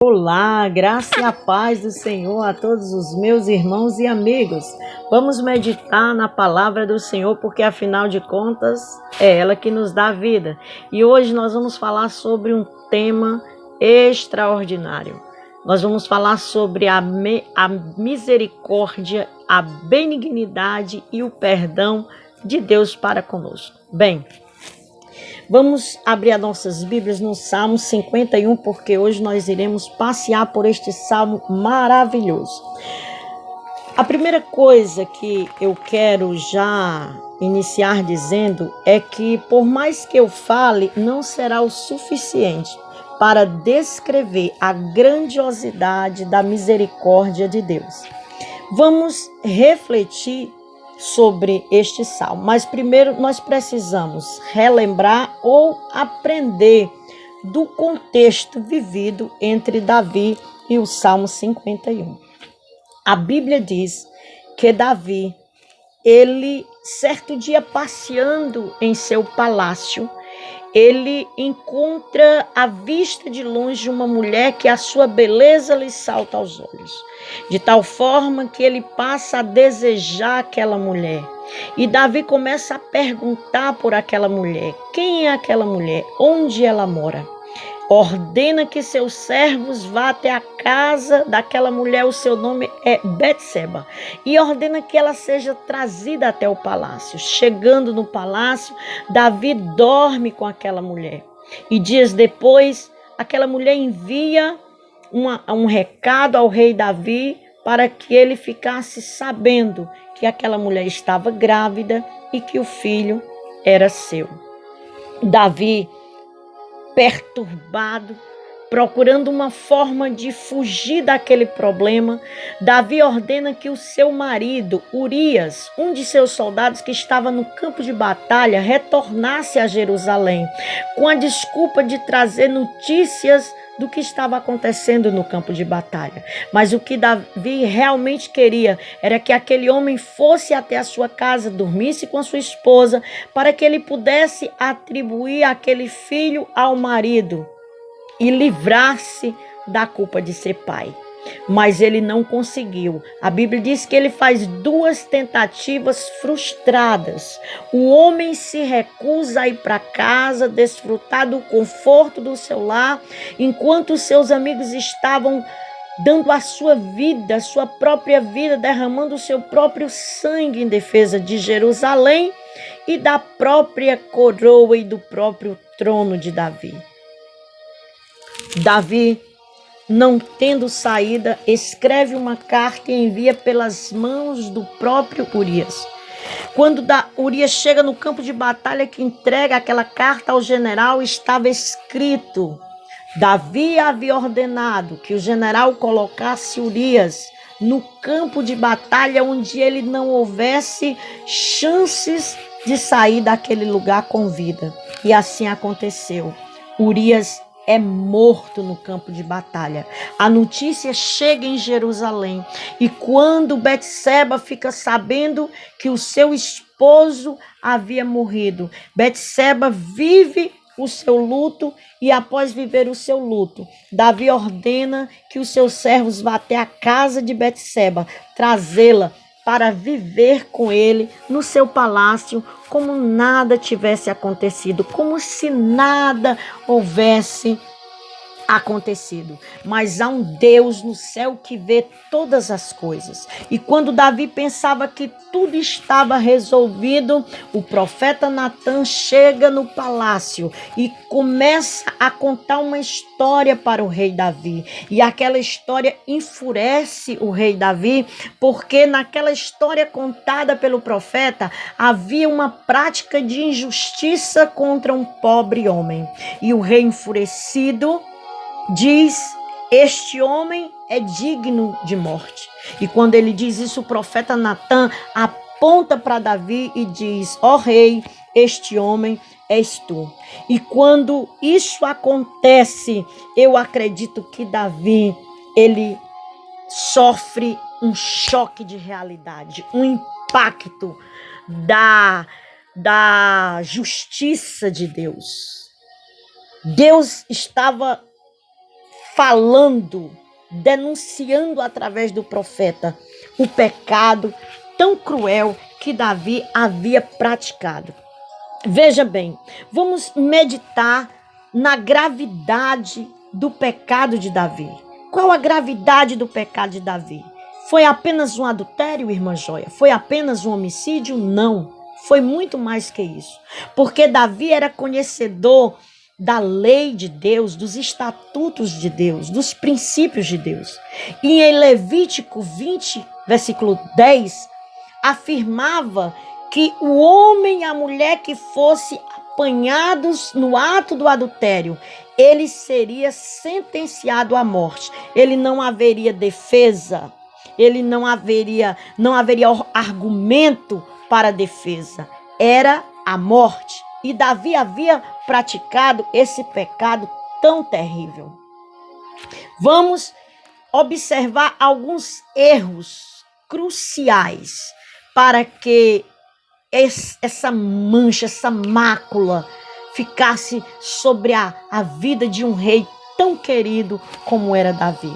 Olá, graça e a paz do Senhor a todos os meus irmãos e amigos. Vamos meditar na palavra do Senhor, porque afinal de contas é ela que nos dá vida. E hoje nós vamos falar sobre um tema extraordinário. Nós vamos falar sobre a misericórdia, a benignidade e o perdão de Deus para conosco. Bem, vamos abrir as nossas Bíblias no Salmo 51, porque hoje nós iremos passear por este salmo maravilhoso. A primeira coisa que eu quero já iniciar dizendo é que, por mais que eu fale, não será o suficiente para descrever a grandiosidade da misericórdia de Deus. Vamos refletir sobre este salmo, mas primeiro nós precisamos relembrar ou aprender do contexto vivido entre Davi e o Salmo 51. A Bíblia diz que Davi, ele certo dia passeando em seu palácio, ele encontra à vista de longe uma mulher que a sua beleza lhe salta aos olhos, de tal forma que ele passa a desejar aquela mulher. E Davi começa a perguntar por aquela mulher: quem é aquela mulher? Onde ela mora? Ordena que seus servos vá até a casa daquela mulher, o seu nome é Betseba, e ordena que ela seja trazida até o palácio. Chegando no palácio, Davi dorme com aquela mulher. E dias depois, aquela mulher envia um recado ao rei Davi para que ele ficasse sabendo que aquela mulher estava grávida e que o filho era seu. Davi, perturbado, procurando uma forma de fugir daquele problema, Davi ordena que o seu marido, Urias, um de seus soldados que estava no campo de batalha, retornasse a Jerusalém, com a desculpa de trazer notícias do que estava acontecendo no campo de batalha. Mas o que Davi realmente queria era que aquele homem fosse até a sua casa, dormisse com a sua esposa, para que ele pudesse atribuir aquele filho ao marido e livrar-se da culpa de ser pai. Mas ele não conseguiu. A Bíblia diz que ele faz 2 tentativas frustradas. O homem se recusa a ir para casa, desfrutar do conforto do seu lar, enquanto seus amigos estavam dando a sua vida, a sua própria vida, derramando o seu próprio sangue em defesa de Jerusalém e da própria coroa e do próprio trono de Davi. Davi, não tendo saída, escreve uma carta e envia pelas mãos do próprio Urias. Quando Urias chega no campo de batalha, que entrega aquela carta ao general, estava escrito: Davi havia ordenado que o general colocasse Urias no campo de batalha onde ele não houvesse chances de sair daquele lugar com vida. E assim aconteceu. Urias é morto no campo de batalha. A notícia chega em Jerusalém e quando Betseba fica sabendo que o seu esposo havia morrido, Betseba vive o seu luto e após viver o seu luto, Davi ordena que os seus servos vá até a casa de Betseba, trazê-la para viver com ele no seu palácio, como nada tivesse acontecido, como se nada houvesse acontecido. Mas há um Deus no céu que vê todas as coisas. E quando Davi pensava que tudo estava resolvido, o profeta Natan chega no palácio e começa a contar uma história para o rei Davi. E aquela história enfurece o rei Davi, porque naquela história contada pelo profeta havia uma prática de injustiça contra um pobre homem. E o rei, enfurecido, diz: este homem é digno de morte. E quando ele diz isso, o profeta Natan aponta para Davi e diz: ó rei, este homem és tu. E quando isso acontece, eu acredito que Davi, ele sofre um choque de realidade, um impacto da justiça de Deus. Deus estava falando, denunciando através do profeta o pecado tão cruel que Davi havia praticado. Veja bem, vamos meditar na gravidade do pecado de Davi. Qual a gravidade do pecado de Davi? Foi apenas um adultério, irmã Joia? Foi apenas um homicídio? Não. Foi muito mais que isso. Porque Davi era conhecedor da lei de Deus, dos estatutos de Deus, dos princípios de Deus. E em Levítico 20, versículo 10, afirmava que o homem e a mulher que fosse apanhados no ato do adultério, ele seria sentenciado à morte. Ele não haveria defesa, ele não haveria argumento para a defesa. Era a morte. E Davi havia praticado esse pecado tão terrível. Vamos observar alguns erros cruciais para que essa mancha, essa mácula ficasse sobre a vida de um rei tão querido como era Davi.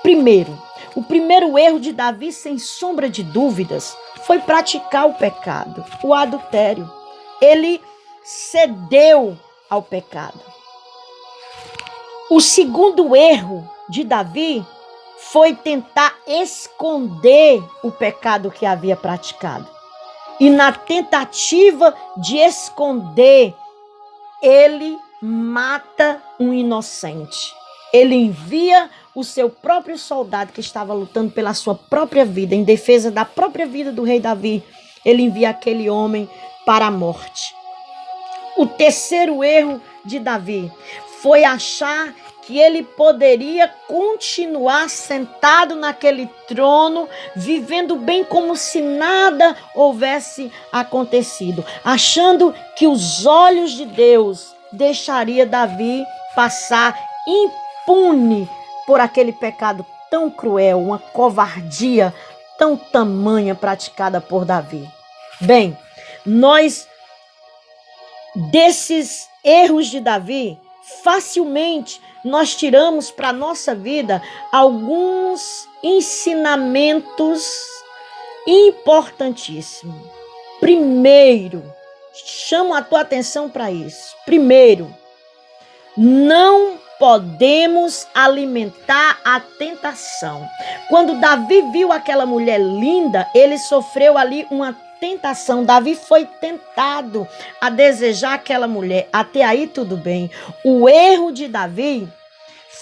Primeiro, o primeiro erro de Davi, sem sombra de dúvidas, foi praticar o pecado, o adultério. Ele cedeu ao pecado. O segundo erro de Davi foi tentar esconder o pecado que havia praticado. E na tentativa de esconder, ele mata um inocente. Ele envia o seu próprio soldado que estava lutando pela sua própria vida, em defesa da própria vida do rei Davi. Ele envia aquele homem para a morte. O terceiro erro de Davi foi achar que ele poderia continuar sentado naquele trono, vivendo bem como se nada houvesse acontecido, achando que os olhos de Deus deixaria Davi passar impune por aquele pecado tão cruel, uma covardia tão tamanha praticada por Davi. Bem, nós, desses erros de Davi, facilmente nós tiramos para a nossa vida alguns ensinamentos importantíssimos. Primeiro, chamo a tua atenção para isso. Primeiro, não podemos alimentar a tentação. Quando Davi viu aquela mulher linda, ele sofreu ali uma tentação. Davi foi tentado a desejar aquela mulher. Até aí tudo bem. O erro de Davi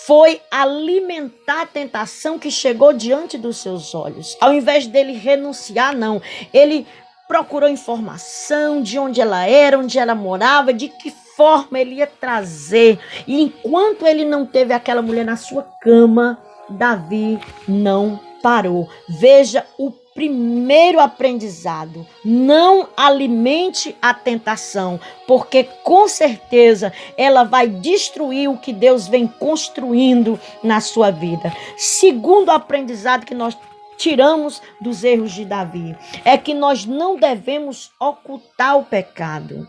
foi alimentar a tentação que chegou diante dos seus olhos. Ao invés dele renunciar, não. Ele procurou informação de onde ela era, onde ela morava, de que forma ele ia trazer. E enquanto ele não teve aquela mulher na sua cama, Davi não parou. Veja o primeiro aprendizado: não alimente a tentação, porque com certeza ela vai destruir o que Deus vem construindo na sua vida. Segundo aprendizado que nós tiramos dos erros de Davi é que nós não devemos ocultar o pecado.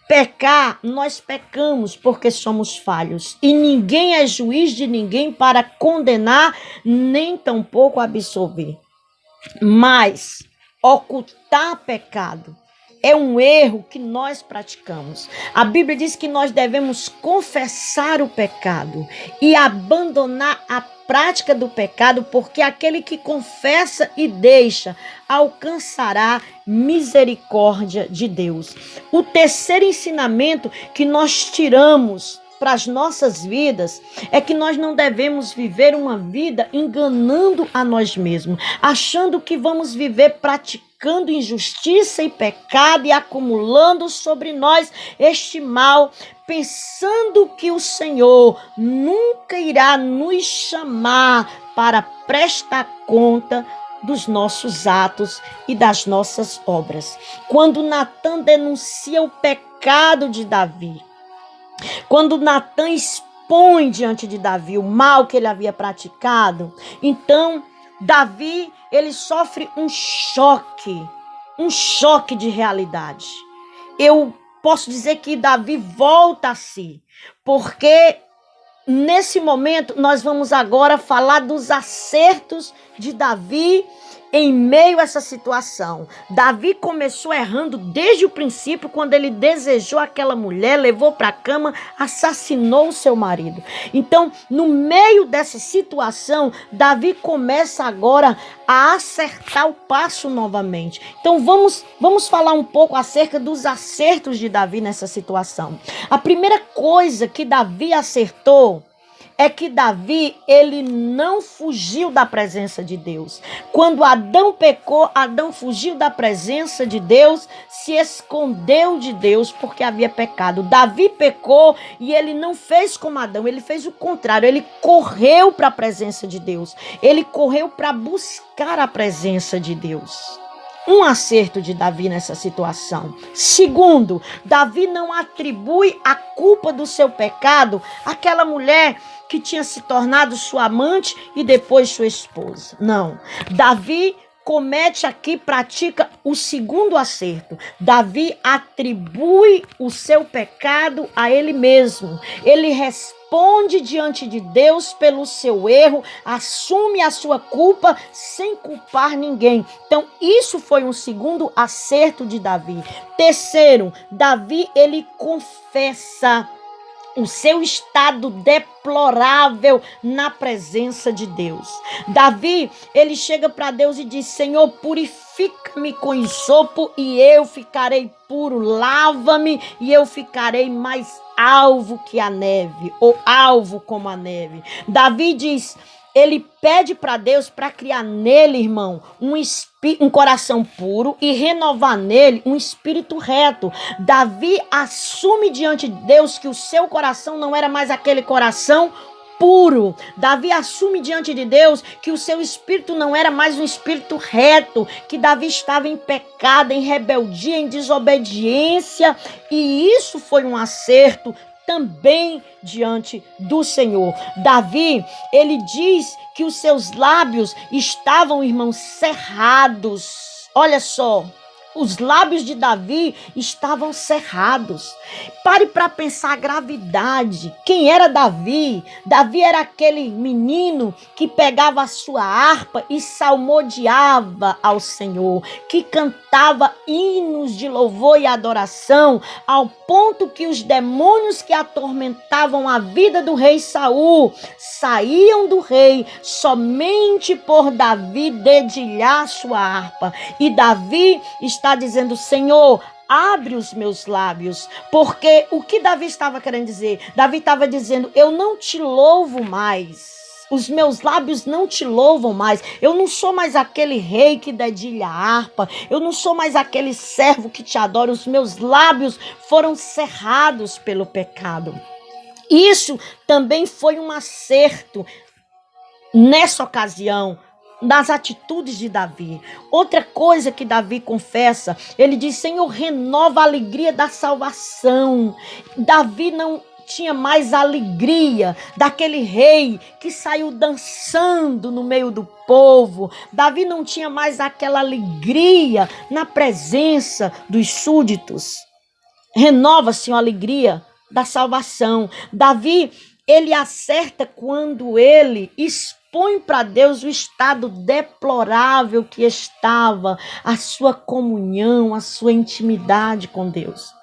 Pecar, nós pecamos porque somos falhos. E ninguém é juiz de ninguém para condenar, nem tampouco absolver. Mas ocultar pecado é um erro que nós praticamos. A Bíblia diz que nós devemos confessar o pecado e abandonar a prática do pecado, porque aquele que confessa e deixa alcançará misericórdia de Deus. O terceiro ensinamento que nós tiramos para as nossas vidas é que nós não devemos viver uma vida enganando a nós mesmos, achando que vamos viver praticando injustiça e pecado e acumulando sobre nós este mal, pensando que o Senhor nunca irá nos chamar para prestar conta dos nossos atos e das nossas obras. Quando Natan denuncia o pecado de Davi, quando Natan expõe diante de Davi o mal que ele havia praticado, então Davi, ele sofre um choque de realidade. Eu posso dizer que Davi volta a si, porque nesse momento, nós vamos agora falar dos acertos de Davi em meio a essa situação. Davi começou errando desde o princípio, quando ele desejou aquela mulher, levou para a cama, assassinou o seu marido. Então, no meio dessa situação, Davi começa agora a acertar o passo novamente. Então, vamos falar um pouco acerca dos acertos de Davi nessa situação. A primeira coisa que Davi acertou é que Davi, ele não fugiu da presença de Deus. Quando Adão pecou, Adão fugiu da presença de Deus, se escondeu de Deus porque havia pecado. Davi pecou e ele não fez como Adão, ele fez o contrário, ele correu para a presença de Deus. Ele correu para buscar a presença de Deus. Um acerto de Davi nessa situação. Segundo, Davi não atribui a culpa do seu pecado àquela mulher que tinha se tornado sua amante e depois sua esposa. Não. Davi comete aqui, pratica o segundo acerto. Davi atribui o seu pecado a ele mesmo. Ele responde diante de Deus pelo seu erro, assume a sua culpa sem culpar ninguém. Então, isso foi um segundo acerto de Davi. Terceiro, Davi, ele confessa o seu estado deplorável na presença de Deus. Davi, ele chega para Deus e diz: Senhor, purifica-me com hisopo e eu ficarei puro. Lava-me e eu ficarei mais alvo que a neve, ou alvo como a neve. Davi diz, ele pede para Deus para criar nele, irmão, um coração puro e renovar nele um espírito reto. Davi assume diante de Deus que o seu coração não era mais aquele coração puro. Davi assume diante de Deus que o seu espírito não era mais um espírito reto, que Davi estava em pecado, em rebeldia, em desobediência, e isso foi um acerto também diante do Senhor. Davi, ele diz que os seus lábios estavam, irmãos, cerrados. Olha só, os lábios de Davi estavam cerrados. Pare para pensar a gravidade. Quem era Davi? Davi era aquele menino que pegava a sua harpa e salmodiava ao Senhor, que cantava hinos de louvor e adoração, ao ponto que os demônios que atormentavam a vida do rei Saul saíam do rei somente por Davi dedilhar sua harpa. E Davi está dizendo: Senhor, abre os meus lábios. Porque o que Davi estava querendo dizer? Davi estava dizendo: eu não te louvo mais. Os meus lábios não te louvam mais. Eu não sou mais aquele rei que dedilha a harpa. Eu não sou mais aquele servo que te adora. Os meus lábios foram cerrados pelo pecado. Isso também foi um acerto nessa ocasião, das atitudes de Davi. Outra coisa que Davi confessa, ele diz: Senhor, renova a alegria da salvação. Davi não tinha mais a alegria daquele rei que saiu dançando no meio do povo. Davi não tinha mais aquela alegria na presença dos súditos. Renova-se a alegria da salvação. Davi, ele acerta quando ele expõe para Deus o estado deplorável que estava, a sua comunhão, a sua intimidade com Deus.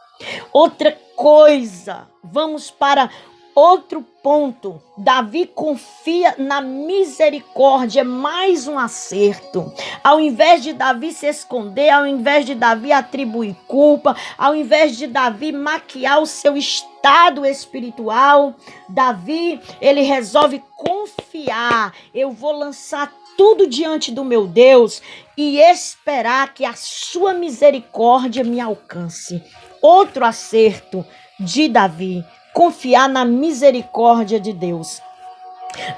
Outra coisa, vamos para outro ponto. Davi confia na misericórdia, mais um acerto. Ao invés de Davi se esconder, ao invés de Davi atribuir culpa, ao invés de Davi maquiar o seu estado espiritual, Davi, ele resolve confiar. Eu vou lançar tudo diante do meu Deus e esperar que a sua misericórdia me alcance. Outro acerto de Davi, confiar na misericórdia de Deus.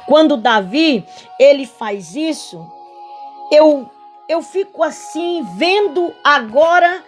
Quando Davi, ele faz isso, eu fico assim, vendo agora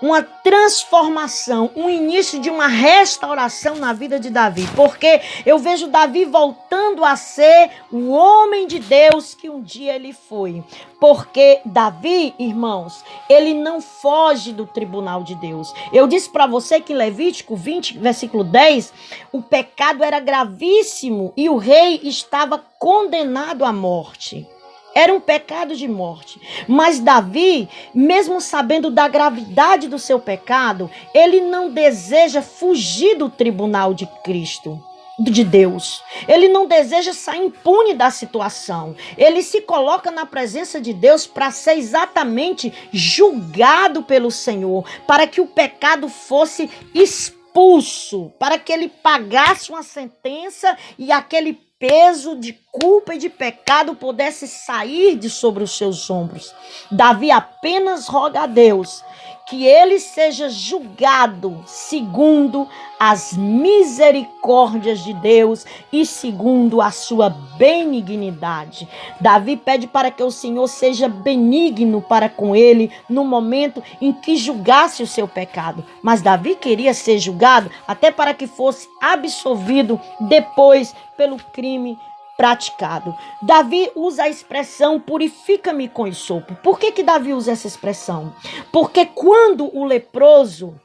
uma transformação, um início de uma restauração na vida de Davi, porque eu vejo Davi voltando a ser o homem de Deus que um dia ele foi, porque Davi, irmãos, ele não foge do tribunal de Deus. Eu disse para você que em Levítico 20, versículo 10, o pecado era gravíssimo e o rei estava condenado à morte. Era um pecado de morte. Mas Davi, mesmo sabendo da gravidade do seu pecado, ele não deseja fugir do tribunal de Cristo, de Deus. Ele não deseja sair impune da situação. Ele se coloca na presença de Deus para ser exatamente julgado pelo Senhor, para que o pecado fosse expulso, para que ele pagasse uma sentença e aquele peso de culpa e de pecado pudesse sair de sobre os seus ombros. Davi apenas roga a Deus que ele seja julgado segundo as misericórdias de Deus e segundo a sua benignidade. Davi pede para que o Senhor seja benigno para com ele no momento em que julgasse o seu pecado. Mas Davi queria ser julgado até para que fosse absolvido depois pelo crime praticado. Davi usa a expressão purifica-me com hisopo. Por que Davi usa essa expressão? Porque quando o leproso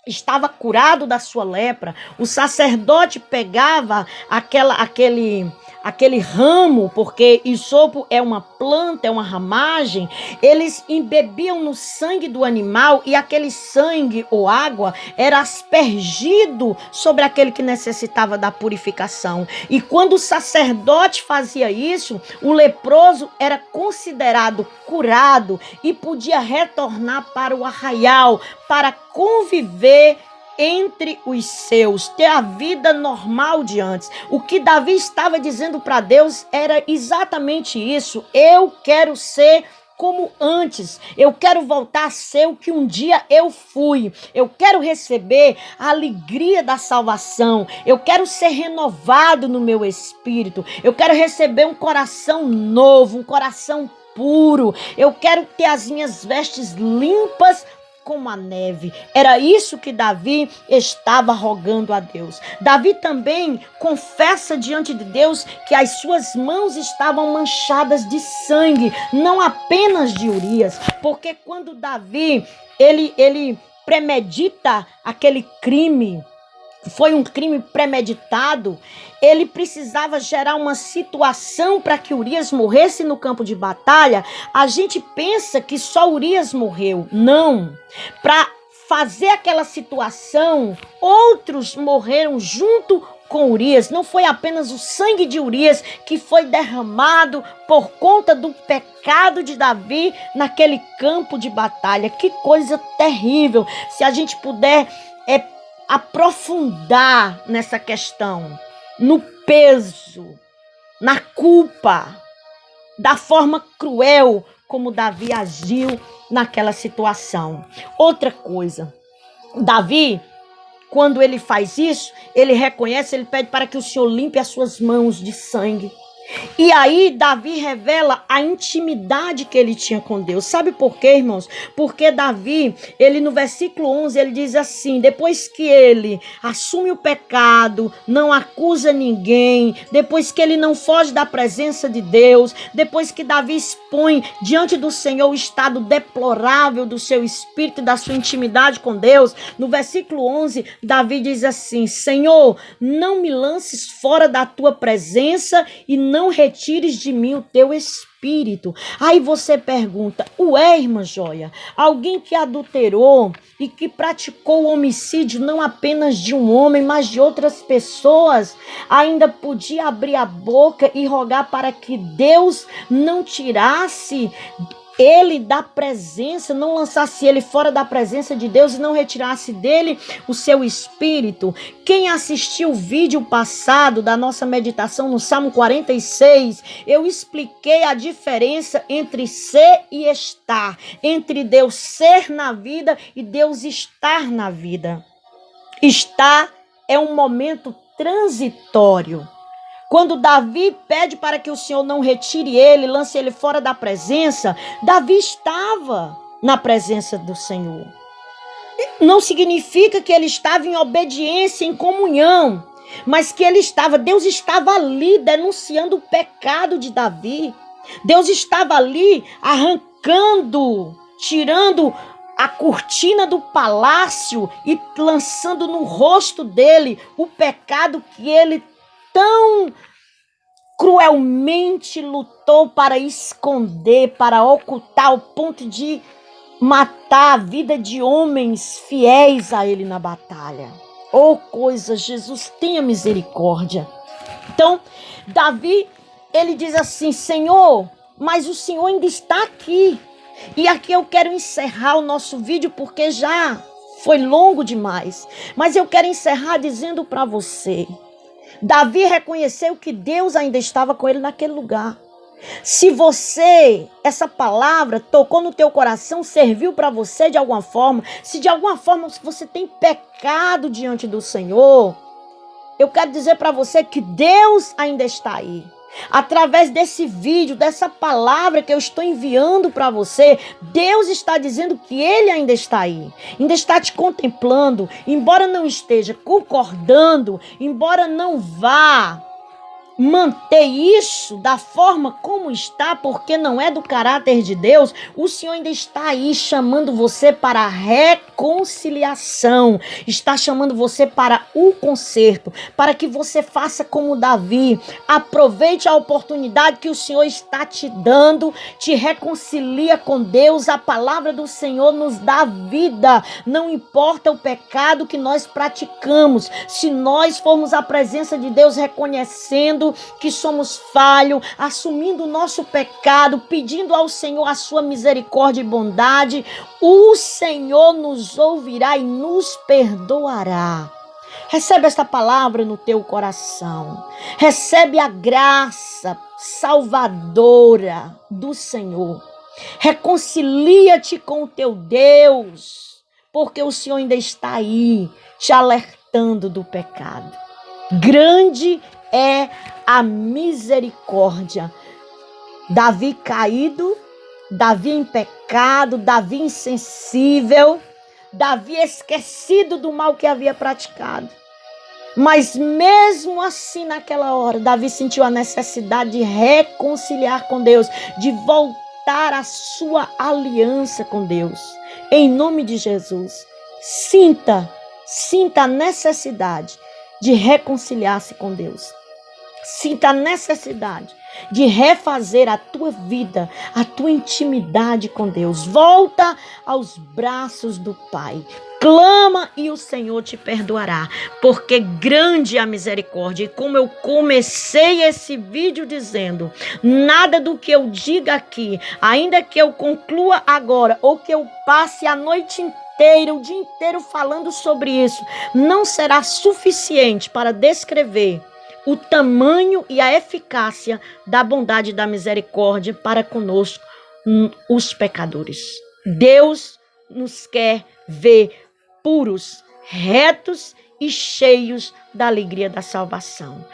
estava curado da sua lepra, o sacerdote pegava aquele ramo, porque hisopo é uma planta, é uma ramagem, eles embebiam no sangue do animal e aquele sangue ou água era aspergido sobre aquele que necessitava da purificação. E quando o sacerdote fazia isso, o leproso era considerado curado e podia retornar para o arraial, para conviver entre os seus, ter a vida normal de antes. O que Davi estava dizendo para Deus era exatamente isso. Eu quero ser como antes. Eu quero voltar a ser o que um dia eu fui. Eu quero receber a alegria da salvação. Eu quero ser renovado no meu espírito. Eu quero receber um coração novo, um coração puro. Eu quero ter as minhas vestes limpas como a neve. Era isso que Davi estava rogando a Deus. Davi também confessa diante de Deus que as suas mãos estavam manchadas de sangue, não apenas de Urias, porque quando Davi ele premedita aquele crime, foi um crime premeditado, ele precisava gerar uma situação para que Urias morresse no campo de batalha. A gente pensa que só Urias morreu. Não. Para fazer aquela situação, outros morreram junto com Urias. Não foi apenas o sangue de Urias que foi derramado por conta do pecado de Davi naquele campo de batalha. Que coisa terrível. Se a gente puder aprofundar nessa questão, no peso, na culpa, da forma cruel como Davi agiu naquela situação. Outra coisa, Davi, quando ele faz isso, ele reconhece, ele pede para que o Senhor limpe as suas mãos de sangue. E aí Davi revela a intimidade que ele tinha com Deus. Sabe por quê, irmãos? Porque Davi, ele no versículo 11, ele diz assim, depois que ele assume o pecado, não acusa ninguém, depois que ele não foge da presença de Deus, depois que Davi expõe diante do Senhor o estado deplorável do seu espírito e da sua intimidade com Deus, no versículo 11, Davi diz assim, Senhor, não me lances fora da tua presença e não retires de mim o teu espírito. Aí você pergunta, irmã Joia, alguém que adulterou e que praticou o homicídio não apenas de um homem, mas de outras pessoas, ainda podia abrir a boca e rogar para que Deus não tirasse ele da presença, não lançasse ele fora da presença de Deus e não retirasse dele o seu espírito. Quem assistiu o vídeo passado da nossa meditação no Salmo 46, eu expliquei a diferença entre ser e estar, entre Deus ser na vida e Deus estar na vida. Estar é um momento transitório. Quando Davi pede para que o Senhor não retire ele, lance ele fora da presença, Davi estava na presença do Senhor. Não significa que ele estava em obediência, em comunhão, mas que Deus estava ali denunciando o pecado de Davi. Deus estava ali arrancando, tirando a cortina do palácio e lançando no rosto dele o pecado que ele tão cruelmente lutou para esconder, para ocultar, ao ponto de matar a vida de homens fiéis a ele na batalha. Oh, coisa, Jesus, tenha misericórdia. Então, Davi, ele diz assim: Senhor, mas o Senhor ainda está aqui. E aqui eu quero encerrar o nosso vídeo, porque já foi longo demais. Mas eu quero encerrar dizendo para você: Davi reconheceu que Deus ainda estava com ele naquele lugar. Se essa palavra tocou no teu coração, serviu para você de alguma forma, se de alguma forma você tem pecado diante do Senhor, eu quero dizer para você que Deus ainda está aí. Através desse vídeo, dessa palavra que eu estou enviando para você, Deus está dizendo que Ele ainda está aí, ainda está te contemplando, embora não esteja concordando, embora não vá manter isso da forma como está, porque não é do caráter de Deus, o Senhor ainda está aí chamando você para a reconciliação, está chamando você para o conserto, para que você faça como Davi, aproveite a oportunidade que o Senhor está te dando, te reconcilia com Deus. A palavra do Senhor nos dá vida, não importa o pecado que nós praticamos, se nós formos à presença de Deus reconhecendo que somos falhos, assumindo o nosso pecado, pedindo ao Senhor a sua misericórdia e bondade, o Senhor nos ouvirá e nos perdoará. Recebe esta palavra no teu coração. Recebe a graça salvadora do Senhor. Reconcilia-te com o teu Deus, porque o Senhor ainda está aí, te alertando do pecado. Grande é a misericórdia. Davi caído, Davi em pecado, Davi insensível, Davi esquecido do mal que havia praticado. Mas mesmo assim, naquela hora, Davi sentiu a necessidade de reconciliar com Deus, de voltar à sua aliança com Deus. Em nome de Jesus, sinta a necessidade de reconciliar-se com Deus. Sinta a necessidade de refazer a tua vida, a tua intimidade com Deus. Volta aos braços do Pai. Clama e o Senhor te perdoará, porque grande é a misericórdia. E como eu comecei esse vídeo dizendo, nada do que eu diga aqui, ainda que eu conclua agora, ou que eu passe a noite inteira, o dia inteiro falando sobre isso, não será suficiente para descrever o tamanho e a eficácia da bondade e da misericórdia para conosco, os pecadores. Deus nos quer ver puros, retos e cheios da alegria da salvação.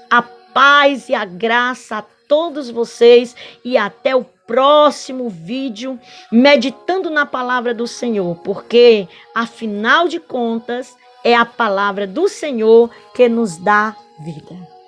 A paz e a graça a todos vocês e até o próximo vídeo, meditando na palavra do Senhor, porque, afinal de contas, é a palavra do Senhor que nos dá vida.